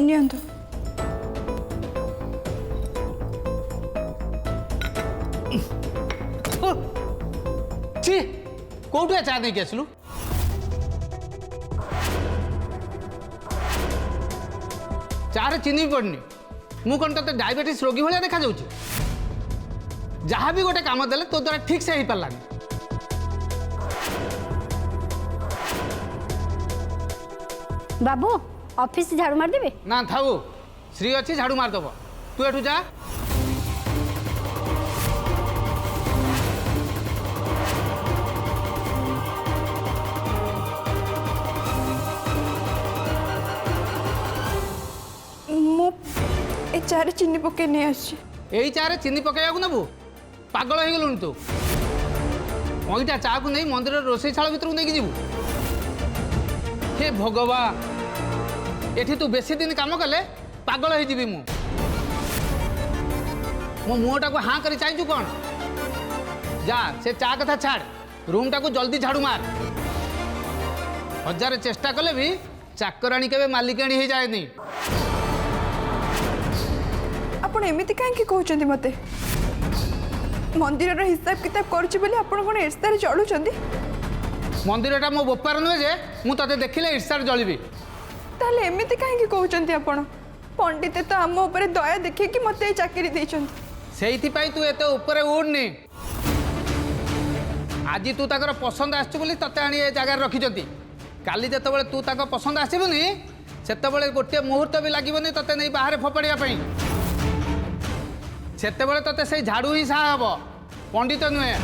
नियंतु ची कोठे चा नहीं आसलु चारे चिनी पड़नी मु कौन ते डायबिटीज रोगी भाया देखा जाऊँ जहाँ भी गोटे काम देले तो द्वारा ठीक से हो पारानी बाबू ऑफिस झाड़ू मार देबे ना थाऊ श्री अच्छी झाड़ू मारदेव तू एठू जा मु ए चारे चीनी पके नहीं आसी यही चारे चीनी पकड़ा नबू पागल हो गलुनि तू अईटा चा को नहीं मंदिर रोषेशाला भितर नहीं जीवु हे भगवान एठी तू बेसी दिन काम कले पागल हो जीवी मो मुहटा को हाँ कर चाहिए कौन जा से चा कथा छाड़ रूम टाको जल्दी झाड़ू मार हजार चेष्टा कले भी चाकराणी के मालिकाणी हो जाए नहीं आपण एमिति काहे कहउचंदी मते मंदिर रो हिसाब किताब करछि बोली आपण कोन ईर्ष्यार चढ़ुचंदी मंदिरटा मो बोपार नुहे जे मु तते देखिले ईर्ष्यार जलिबी ताले एमिति काहे कहउचंदी आपण पंडित तो आम ऊपर दया देखि कि मते ए चाकरी दैचंदी सेइथि पाई तू एते ऊपर उड़नी आज तू ताकर पसंद आछू बोली तते आनी ए जगह रखिचंती काली जतबेले तू ताको पसंद आसीबनी सेतबेले गोटे मुहूर्त भी लागबनी तते नहीं बाहर फोपड़िया पई सेतबेले तते से झाड़ू ही साहा हबो पंडित नुहे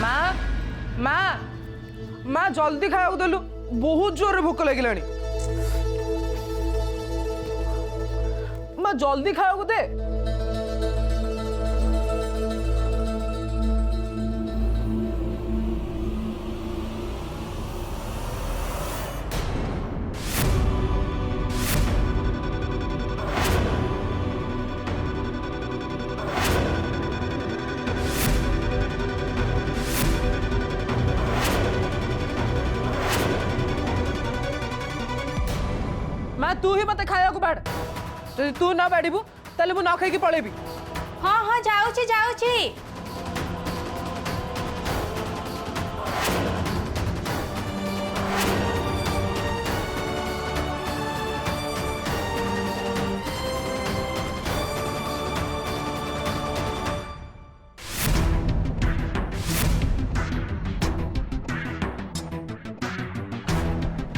माँ माँ माँ जल्दी खाया देलु बहुत जोर भोक लगे माँ जल्दी खाया दे माँ तू ही मत खाया बाढ़ तो तू ना बाढ़ू ताले मु न खाई पलैबी हाँ हाँ जाऊची जाऊची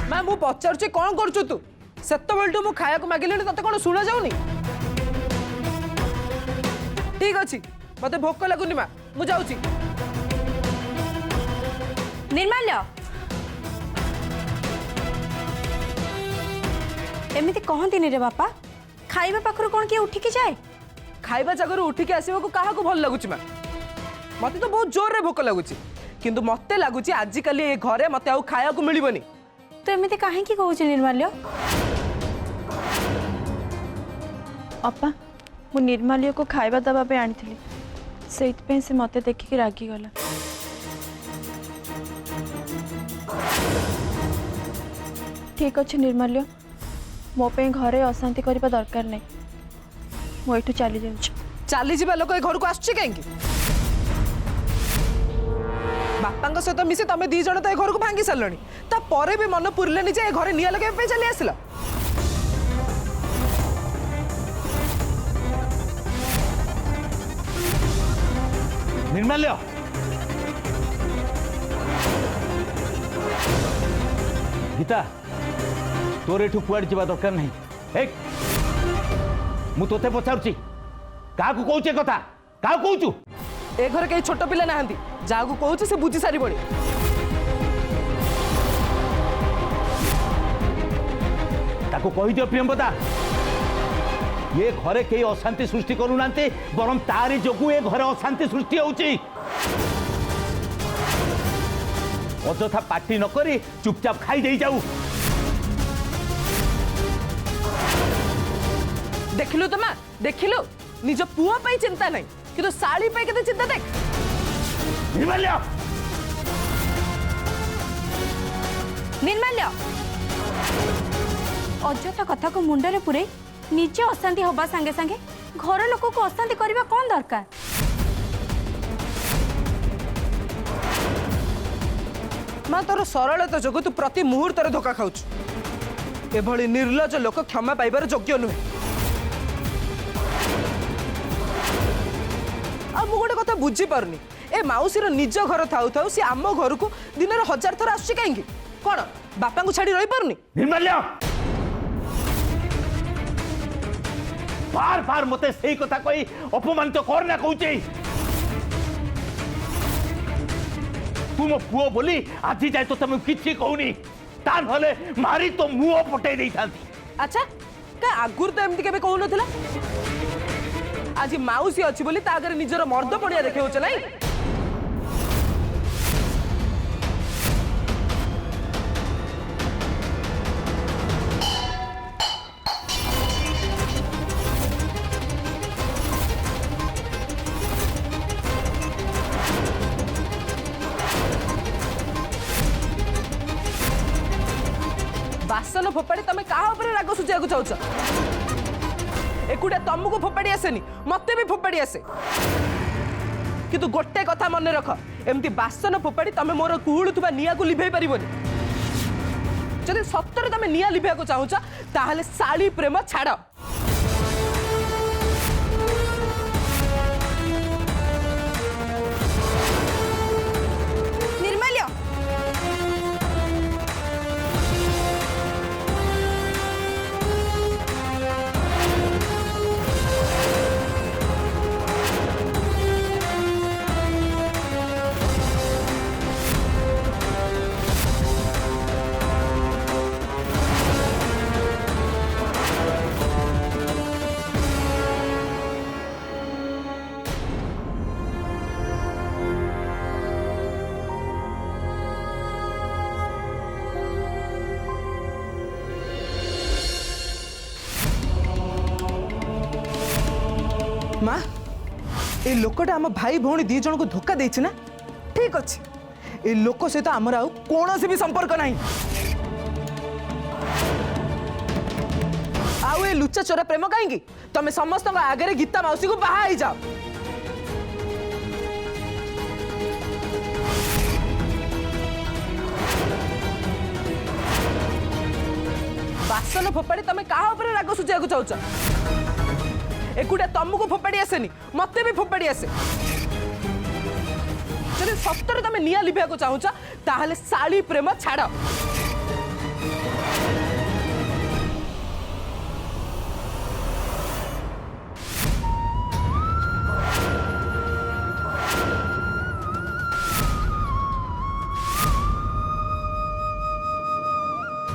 माँ मु पचारुचे कौन करू तू सेतबेलू मु खाया मागिले तते कौन शुणा जाऊनी ठीक अच्छी मत भोक लगुनि माँ मु जाऊची निर्माल्य एमिति कहंती रे बापा खाइबा पाखरु कोन के उठिकी जाए खाइबा जगह उठिकी आसवाक क्या भल लगुच माँ मत तो बहुत जोर रे भोक लगुच किंतु मत लगुच आजिकल ये घरे मत आउ खाया मिलबनी तो एमिति काहे की कहउछ निर्माल्य अपा मु निर्माल्य को खाइबा दबा पे आनी से मते देखिक रागी गला ठीक अच्छे निर्माल्य मो पे घरे अशांति करबा दरकार नहीं मु एठू चली चली जा लोक घर को आसुचे कहीं बापा सहित मिसे तुम दी जन तो घर को भांगी सारे तापर भी मन पुरले जे घर निआ लगे चली आसल निर्माल्य गीता तोर एठू कुआड़ जावा दरकार नहीं एक मु तोते पचारुची क्या कहूचे कथा क्या कहूचु ए घर कई छोट पिला ना जहाँ को कहूँ से बुझी सारी बड़ी ताको कही दियो प्रियंवदा ये घरे कई अशांति सृष्टि करूना बरम तारी जोगु ए घरे अशांति सृष्टि होउची अଯଥା पार्टी नकरी चुपचाप खाई दे जाऊ देखिलु तो माँ देखिलु निज पुआ पाई चिंता नहीं किंतु साड़ी पाई केते चिंता देख। निर्मल्य निर्माल्य अଯଥା कथा को मुंडरे पुरे निजे अशांति हवा संगे संगे घर लोक को अशांति करबा कौन दरकार। माँ तोर सरलता जोगु तू प्रति मुहूर्त धोखा खाऊछु। एभली निर्लज लोक क्षमा पाइबार योग्य नुहे। आ मु गोटे कथा बुझी पारुनी ए माउसीर निज घर थाउ थाउ सी आम घर को दिन 1000 थर आसुची काहेकि कौन बापा को छाड़ी रही पारुनी। निर्मल्य बार बार मते सही कथा कोई अपमानित करना कहूचे। तू मो पुओ बोली आज जाए तो तुम किछि कहूनी ता नहले मारी तो मुंह पटे देई थांती। अच्छा का आगुर तो एमती केबे कहू नथिला आज माउसी अछि बोली ता आगे निजर मर्द पड़िया देखे होछ नाही। बासन फोपाड़ी तमे कहा ऊपर राग सुझा चाहछ। एकुटा तुमको फोपाड़ी आसेनी मते भी फोपाड़ी आसे किंतु गोटे कथा मन रख एमती बासन फोपाड़ी तमे मोर कुहुलुथुबा निया को लिभेई परिबोनी। जदि सत्तर तमे निया लिभेया को चाहछ ताहले साली प्रेम छाड़। निर्मल्य माँ ए लोकटा आम भाई भौणी दी जन को धोखा देछि ना ठीक अच्छे ए लोक सहित आमर आउ कौन भी संपर्क नहीं। आउ ए लुच्चा चोरा प्रेम कहीं तमे समस्त आगे गीता मौसी को बाहा ही जाओ। बासन फोपाड़ी तमे कहा ऊपर राग सुझा चाहछ। एकुटा तुमको फोपाड़ी आसेनी मते भी फोपाड़ी आसे जदि सत्तर तमे निया लिभेया को चाहछ ताहले साली प्रेम छाड़।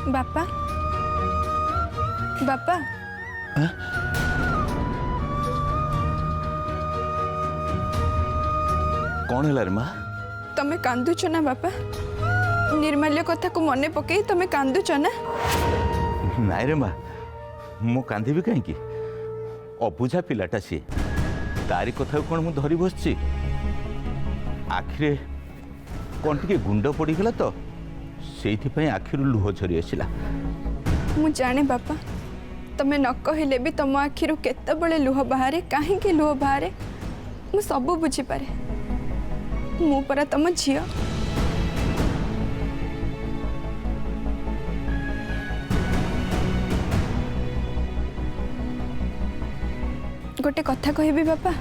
बापा बापा कौन है रे माँ? तमे कांदुच ना बापा निर्मल्य कथा को मने पकई तमे कांदुच ना। नाई रे माँ मु कांदी कहीं अबुझा पिलाटा सी तारी कथा कौन मु धरी बसची आखिरे कौन टी गुंड पड़गला तो से आखिर लुह झरी आसला। मु जाने बापा तमे न कहले भी तम आखिरु केतबेले लुह बाहरे काहेकि लुह बाहरे मु सब बुझी पारे। मु परा तम झियो गोटे कथा कहबी बापा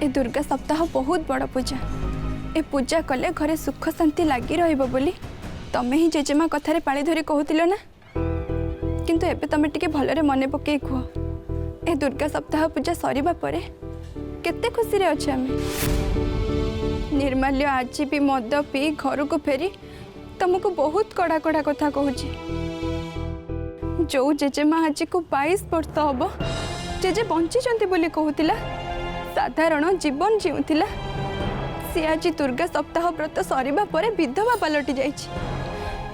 ए दुर्गा सप्ताह बहुत बड़ पूजा ए पूजा कले घरे सुख शांति लगी रहिबो बोली तमे ही जेजेमा कथारे पाली धरी कहूतिलो ना किंतु एबे तमे टिके भलरे मने पके कुह ए दुर्गा सप्ताह पूजा सरीबा परे केते खुशी रे अछि आमे। निर्मल्य आज भी मद पी घर को फेरी तुमको बहुत कड़ा कड़ा कथा कहूची। जो जेजेमा आज को 22 वर्ष हम जेजे बंची बोली कहूतिला साधारण जीवन जीउतिला सी आज दुर्गा सप्ताह व्रत सरीबा परे विधवा पलटि जाइछि।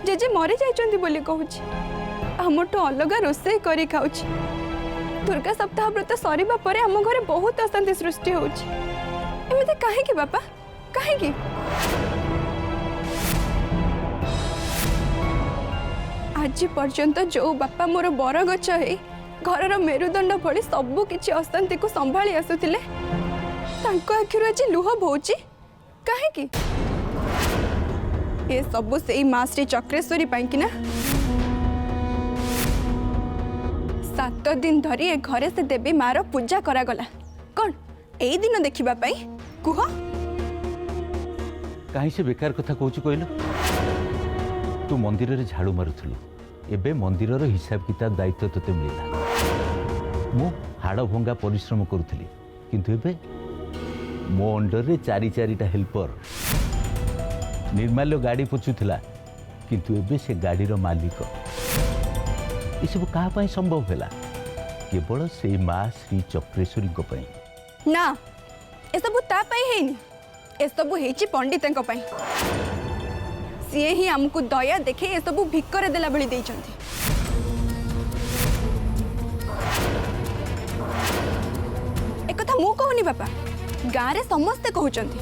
जेजे मरी जाइछन्ति बोली कहूची हमटो अलग रोषेई करी खाउची दुर्गा सप्ताह व्रत सरीबा परे आम घरे बहुत अशांति सृष्टि होउछि। एमिति काहेकि बापा काहेकि? आज पर्यंत जो बापा मोर बर गछ है घर मेरुदंड भली सबु किछि अशांति को संभाली आसुतिले तांको आखिरु आज लुह बोउछि काहेकि? ये सबु सेई मां श्री चक्रेश्वरी पाइंकि ना 7 दिन धरी ए घरे से देवी मार पूजा करागला कौन एई दिन देखिबा पाई कुह? कहीं से बेकार कथा कहूँ कहल? तू मंदिर रे झाड़ू मारुथलु एबे मंदिर रो हिसाब किताब दायित्व तोते मिलला। मु हाड़ भंगा परिश्रम करुथली किंतु एबे मो अंडर रे चारिटा हेल्पर। निर्माल्य गाड़ी पोछुथिला किंतु एबे से गाड़ीर मालिक। ये सब कहा पाई संभव हैला? केवल से माँ श्री चक्रेश्वरी को पाई ना। ए सब ता पाई हेनी, ए सब हेची पंडितंक पाई। सीए ही हमको दया देखे ए सब भिकर देला भली देइचंती। ए कथा मु कहूनी बापा, गाँ रे समस्ते कहउचंती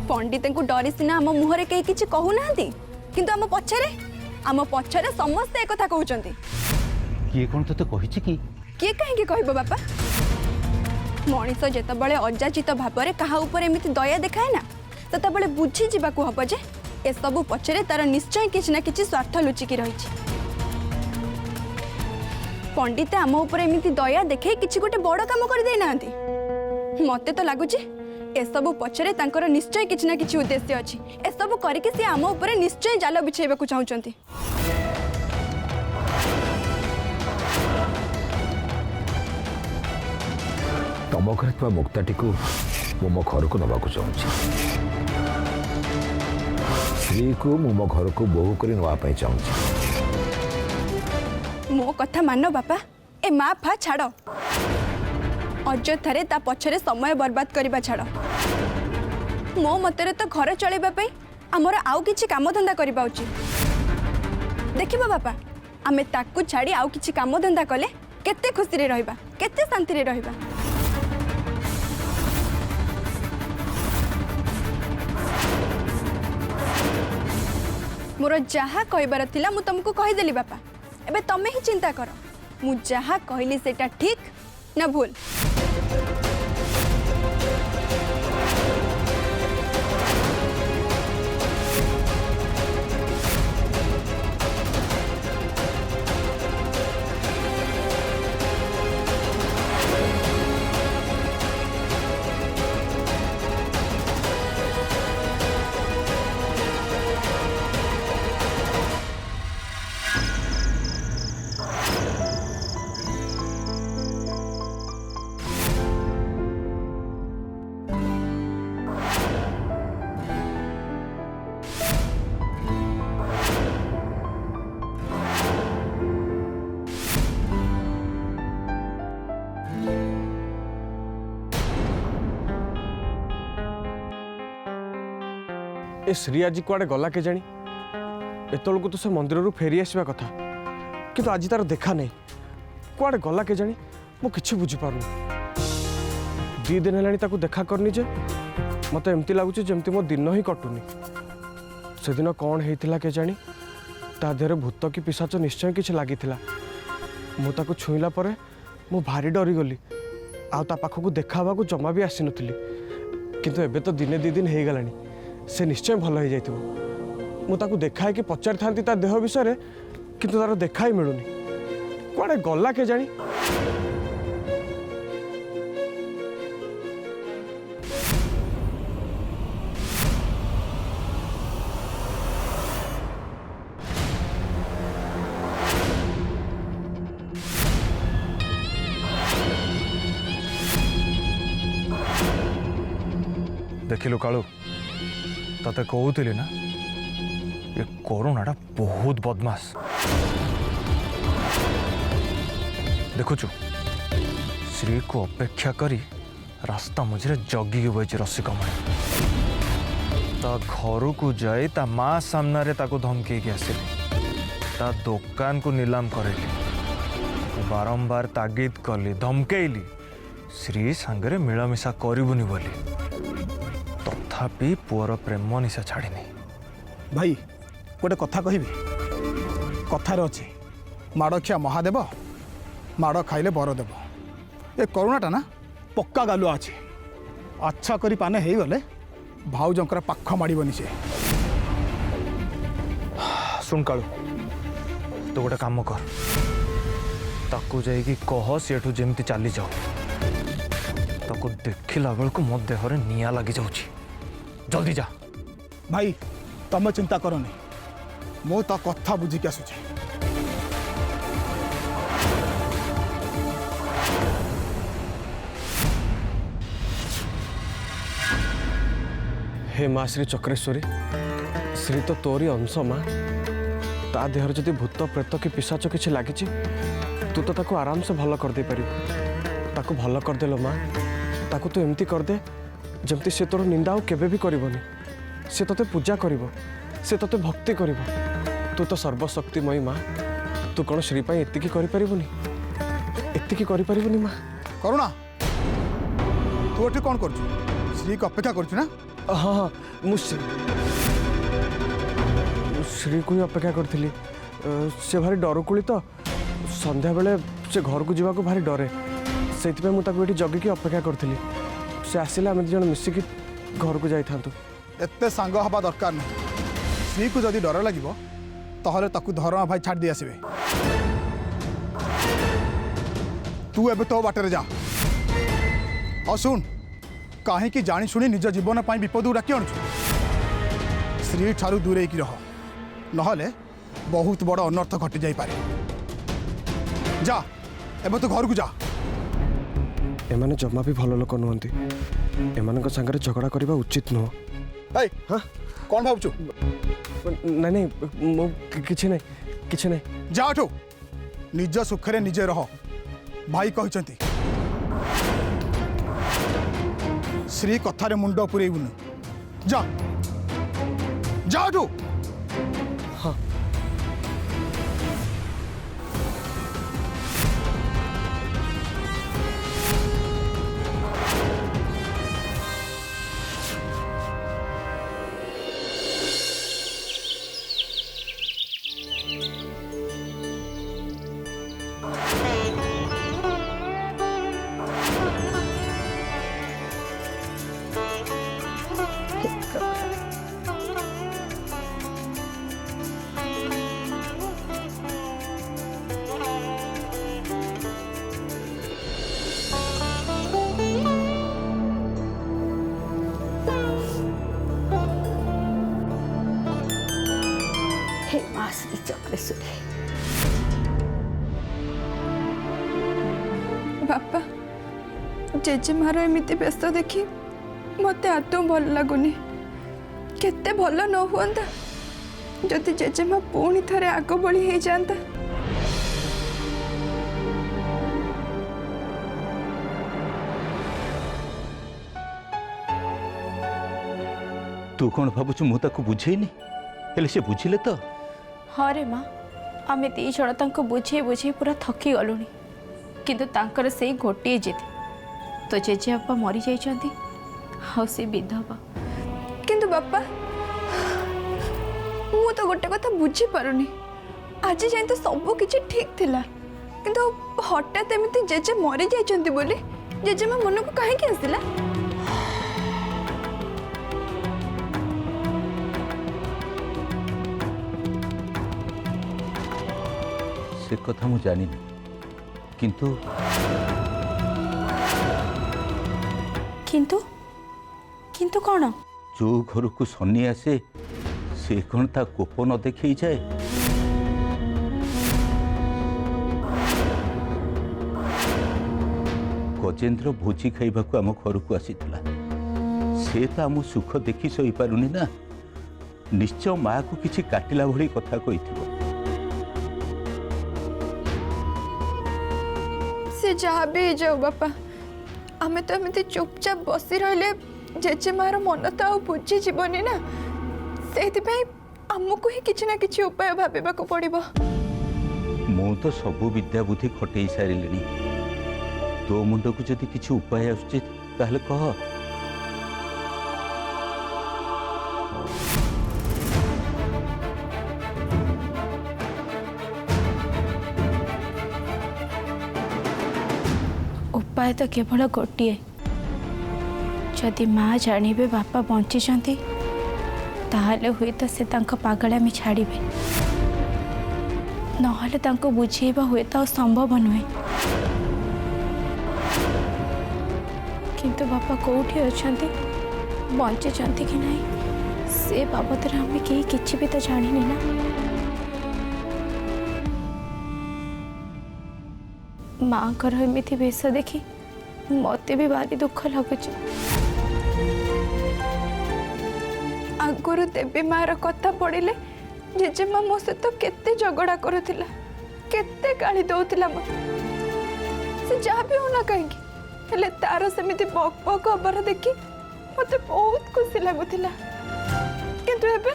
पंडितंकु डरी सिना हम मुहरे केही किछि कहू नाहंती किंतु हम पछरे समस्ते ए कथा कहउचंती। किए कौन तो कहिछि कि? किए काहेकि कहबो बापा? मनीष जेतबळे अजाचित भावरे कहा ऊपर एमिति दया देखाए ना ततबळे बुझी जिबाकू हबो जे ए सबु पछरे तार निश्चय किछि ना किछि स्वार्थ लुचिकी रहिछि। पंडित आम ऊपर एमिति दया देखे किछि गोटे बड़ काम कर देई नांती। मते तो लागुछि ए सबु पछरे तांकर निश्चय किछि ना किछि उद्देश्य अछि। ए सबु करिके से आम ऊपर निश्चय जाल बिछेबाकू चाहुचंती। तम घर थी मुक्ताटी को मो घर को नवा चाहूँ। श्री को मो घर को बोहू कर नापी चाहूँ। मो कथा मान बापा, ए माँ फा छाड़ अଯଥାରେ ता पछरे समय बर्बाद करबा छाड़। मो मतरे तो घर चलेबा पई हमर आउ किछि काम धंदा करबा उचित। देखिबा बापा, आमे ताकू छाड़ी आउ किछि काम धंदा कले केते खुशी रे रहबा, केते शांति रे रहबा। मोर जहा कहबार थिला मु तुमको कहि देली बापा। एबे तमे ही चिंता कर मु जहा कहली सेटा ठीक ना भूल। ए श्री आज कुआडे गला के जानी एतलको तो से मंदिर रू फेरी आसवा कथा किंतु आज तार देखा नहीं कुआडे गला के जानी मु किछि बुझी पारुनी। 2 दिन हेलानी ताकू देखा करनी जे मते एमती लागुचे जेमती मो दिन ही कटुनी। से दिन कौन हेइतिला के जानी ता देहरे भूत की पिशाच निश्चय किछि लागिथिला। मु ताकू छुईला परे मु भारी डरी गली आ ता पाखकू देखावा को जमा भी आसी नथिली किंतु एबे तो दिने 2 दिन हेइ गलानी से निश्चय भल हो जाइथिबो। मु ताकू देखाए कि पचारि थांती ता देह विषय किंतु तार देखा ही मिलुनी कुआडे गला के जानी। देखिलु कालू तते कहूली ना ये करुणाटा बहुत बदमाश। देखुचु श्री को अपेक्षा करी रास्ता मझे जगिकी बची रसिकमणि ता घर को जाए ता माँ सामना रे ताको धमकी आसिली ता दुकान को नीलाम करेली बारंबार तागिद कली धमकेली श्री सांगरे मिलामिशा करबुनी बोली तथापि पुअर प्रेम निशा छाड़नी। भाई गोटे कथा कहबी कथार अच्छे माड़खिया महादेव माड़ खाइले बर देव ए करुणाटा ना पक्का गालुआ अच्छे अच्छा करी पाने हो गले भाउजंकर पाख माड़बनी से। सुन कालू तू गोटे काम कर ताकू जाइकी कह सेठू जेमती चली जाओ ताकू देखला बेलू मो देहरे निया लगी जाऊची जल्दी जा। भाई तुम चिंता करनी मु तो कथा बुझिक आसुची। हे माँ श्री चक्रेश्वरी श्री तो तोरी अंश माँ ता देहर जदि भूत प्रेत कि पिशाच किसी लगी तू तो ताको आराम से भल कर दे पारि ताको भल कर देलो माँ ताको तू एमती कर दे जमती से तोर निंदा और केबे भी करबनी से तोते पूजा करिवो से तोते भक्ति करिवो तू तो सर्वशक्तिमयी माँ तू कौन श्री पाई एतिकी करि परिबनी एतिकी करि परिबनी माँ। करुणा तू एठी कौन कर श्री को अपेक्षा कर ना? हाँ हाँ मुझे श्री को ही अपेक्षा करी से भारी डरकुड़ी तो संध्या बेले से घर को जावाक भारी डरे से मुझे जगिकी अपेक्षा करी से आसिले आम दिज मिसिकी घर को जाई था। एते सांग हवा दरकार नहीं श्री को जदि डर लगे ताहले ताकू धरमा भाई छाड़ दी आसबे तू एबे तो बाटे जा और सुन कहीं जानी शुणी निज जीवन पर विपद डाकी आणुछु श्री ठारू दूरे की रह नहले बहुत बड़ अनर्थ घटी जाई पारे। जा एबे तो घर को जा। एमाने जमा भी भल लोक नुहंती एमान सागर झगड़ा करने उचित नुह। हाँ कौन भावचु? नहीं नहीं किछि नहीं जा ठो निज सुखरे निजे रह भाई कहते श्री कथारे मुंड पुरेबुनि जा जा ठो। हाँ हे माँ श्री चक्रेश्वरी बापा जेजेमार एमती व्यस्त देखी मत आदौ भल लगुनि केते भल न हुआ जदि जेजेमा पुणी थे आग बड़ी हो जाता। तू कौन भावुଛୁ ମୁଁ ତାକୁ ବୁଝେଇନି ହେଲେ ସେ ବୁଝିଲେ ତ? हाँ रे माँ आम दी जन तांको बुझे बुझे पूरा थकी गलुनी किंतु तांकर से गोटे जिद तो जेजेबापा मरी जाइछंती हाँ से विधवा। किंतु बापा मु तो गोटे कथा बुझी पारुनी आज जाए तो सब किछि ठीक थिला किंतु हठात एमती जेजे मरी जाइछंती बोली जेजेमा मन को काहे कि आसिला? से कथा मु जानी किंतु किंतु किंतु कौन जो घर को शनि आसे से कौन ता कोप न देखई जाए। गजेंद्र भोजी खाइबा को आम घर को आसीथिला से तो आम सुख देखी सही पारुनी ना निश्चय माँ को किछि काटिला भली कथा कहिथिबो। से जहाँ भी जाओ बापा आमे तो एमती चुपचाप बसी रहिले जेजेमार मन तो बुझी जीवनी ना से आमको ही किसी ना किसी उपाय भाविबा को पड़िबो। ମୁଁ ତ ସବୁ ବିଦ୍ୟା ବୁଦ୍ଧି ଖଟେଇ ସାରିଲିଣି। ତୋ ମୁଣ୍ଡକୁ ଯଦି କିଛି ଉପାୟ ଆସୁଛି ତାହେଲେ କହ। उपाय तो केवल गोटे, जदि माँ जानिबे बापा बंचिचंती ताहले हुई तो से तांको पागलामी छाड़िबे, नहले तांको बुझेबा हुए तो संभव नुहे। किंतु बापा कोठी अछंती, बंचिचंती कि नहीं से बाबद हमें कहीं किछि भी तो जानिने ना। माँ कर एमती वेश देखी मत भी भारी दुख लगुच। आगुरु देवी मार कथा पड़िले जेजेमा मो सहित केते झगड़ा करुथिला, केते गाली दउथिला मते। से जहाँ भी होना कहीं हेले तार सेमिति बक बक हबार देखी मते बहुत खुशी लगुथिला। किंतु एबे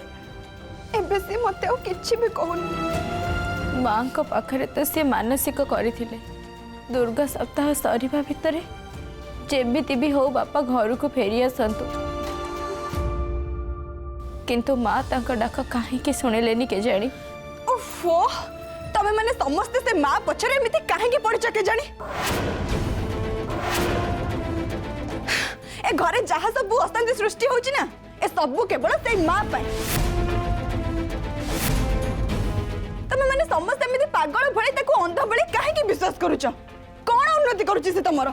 एबे से मते ओ किछि भी कहूनी। माँ को पाखरे तो सी मानसिक करथिले दुर्गा सप्ताह सरीबा भितरे जेमिति भी हो बापा घर को फेरी आसतु, किंतु माँ तांको डाक कहीं शुणिलेनी के जानी। ओफो तमे माने समस्ते से माँ पछरे एमिति काहेकि पड़िछ के जानी। ए घरे जहाँ सब अशांति सृष्टि होची ना ए सब केवल से माँ पाए। तमे माने समस्त एमिति पागल भଳି ताको अंध भଳି काहेकि विश्वास करूछ? कौन उन्नति करूची से तमरो?